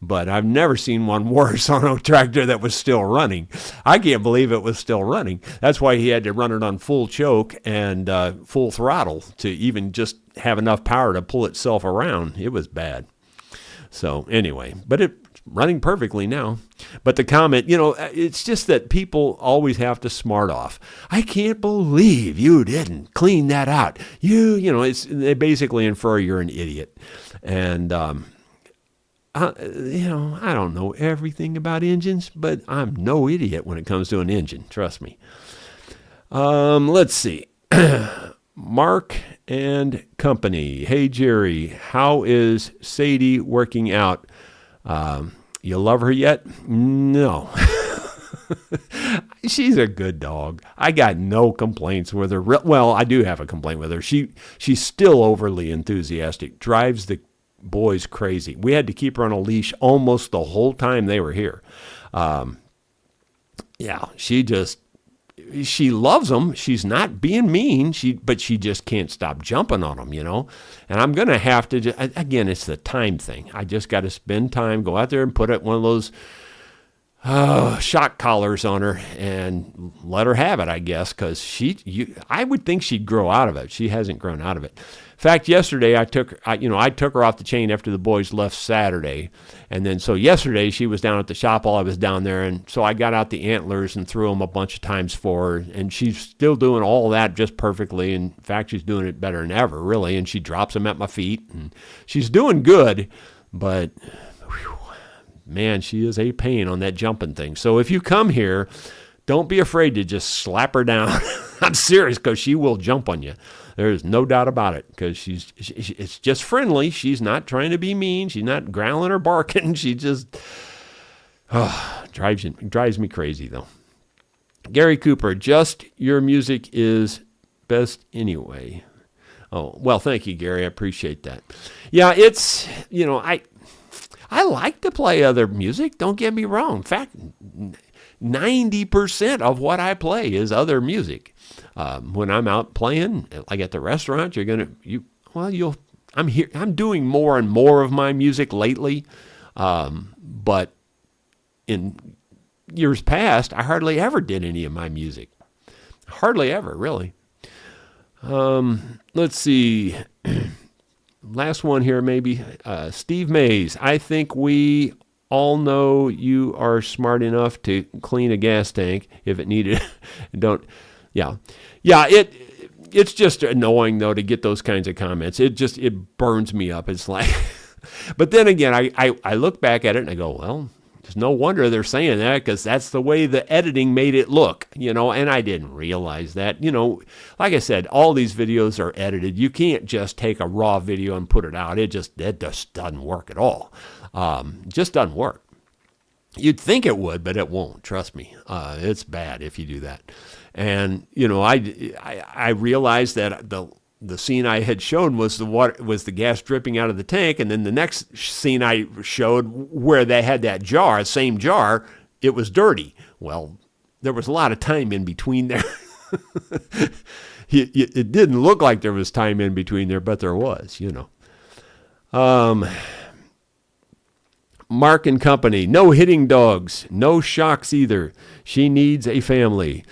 But I've never seen one worse on a tractor that was still running. I can't believe it was still running. That's why he had to run it on full choke and full throttle to even just have enough power to pull itself around. It was bad. So anyway, but it's running perfectly now. But the comment, it's just that people always have to smart off. I can't believe you didn't clean that out. They basically infer you're an idiot. And, I don't know everything about engines, but I'm no idiot when it comes to an engine. Trust me. Let's see. Mark and Company. Hey, Jerry, how is Sadie working out? You love her yet? No. She's a good dog. I got no complaints with her. Well, I do have a complaint with her. She's still overly enthusiastic. Drives the boys crazy. We had to keep her on a leash almost the whole time they were here. She loves them. She's not being mean, but she just can't stop jumping on them, And I'm going to have to, again, it's the time thing. I just got to spend time, go out there and put one of those shock collars on her and let her have it, I guess, because I would think she'd grow out of it. She hasn't grown out of it. In fact, yesterday I took her off the chain after the boys left Saturday, and then so yesterday she was down at the shop while I was down there, and so I got out the antlers and threw them a bunch of times for her, and she's still doing all that just perfectly. In fact, she's doing it better than ever, really, and she drops them at my feet, and she's doing good, but man, she is a pain on that jumping thing. So if you come here, don't be afraid to just slap her down. I'm serious, because she will jump on you. There's no doubt about it, because it's just friendly. She's not trying to be mean. She's not growling or barking. She just drives me crazy, though. Gary Cooper, just your music is best anyway. Oh, well, thank you, Gary. I appreciate that. Yeah, it's, I like to play other music. Don't get me wrong. In fact, 90% of what I play is other music. When I'm out playing, like at the restaurant, I'm doing more and more of my music lately. But in years past, I hardly ever did any of my music. Hardly ever, really. Let's see. Last one here, maybe. Steve Mays. I think we all know you are smart enough to clean a gas tank if it needed. It's just annoying, though, to get those kinds of comments. It burns me up. It's like, but then again, I look back at it and I go, well, there's no wonder they're saying that, because that's the way the editing made it look, and I didn't realize that. Like I said, all these videos are edited. You can't just take a raw video and put it out. It just doesn't work at all. Just doesn't work. You'd think it would, but it won't. Trust me. It's bad if you do that. And I realized that the scene I had shown was the gas dripping out of the tank, and then the next scene I showed where they had that jar, same jar, it was dirty. Well, there was a lot of time in between there. It didn't look like there was time in between there, but there was, Mark and Company, no hitting dogs, no shocks either. She needs a family.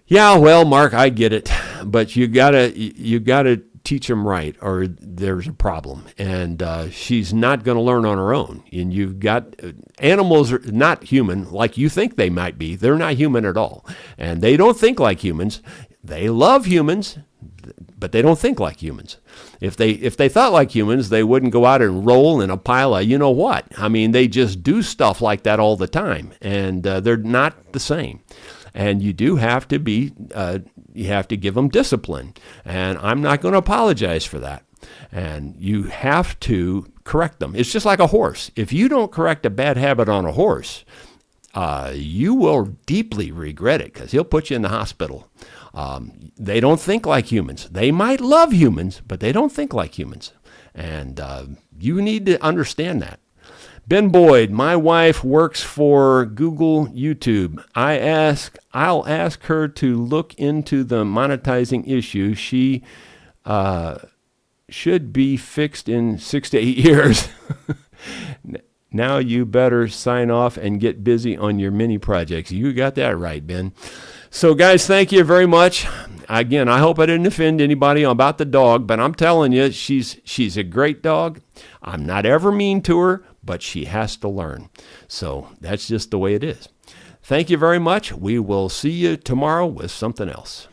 Yeah, well, Mark, I get it, but you gotta teach them right, or there's a problem. And she's not going to learn on her own. And you've got animals are not human like you think they might be. They're not human at all, and they don't think like humans. They love humans, but they don't think like humans. If they thought like humans, they wouldn't go out and roll in a pile of what. I mean, they just do stuff like that all the time, and they're not the same. And you do have to you have to give them discipline. And I'm not going to apologize for that. And you have to correct them. It's just like a horse. If you don't correct a bad habit on a horse, you will deeply regret it, because he'll put you in the hospital. They don't think like humans. They might love humans, but they don't think like humans. And you need to understand that. Ben Boyd, my wife works for Google YouTube. I'll ask her to look into the monetizing issue. She should be fixed in 6 to 8 years. Now you better sign off and get busy on your mini projects. You got that right, Ben. So guys, thank you very much. Again, I hope I didn't offend anybody about the dog, but I'm telling you, she's a great dog. I'm not ever mean to her, but she has to learn. So that's just the way it is. Thank you very much. We will see you tomorrow with something else.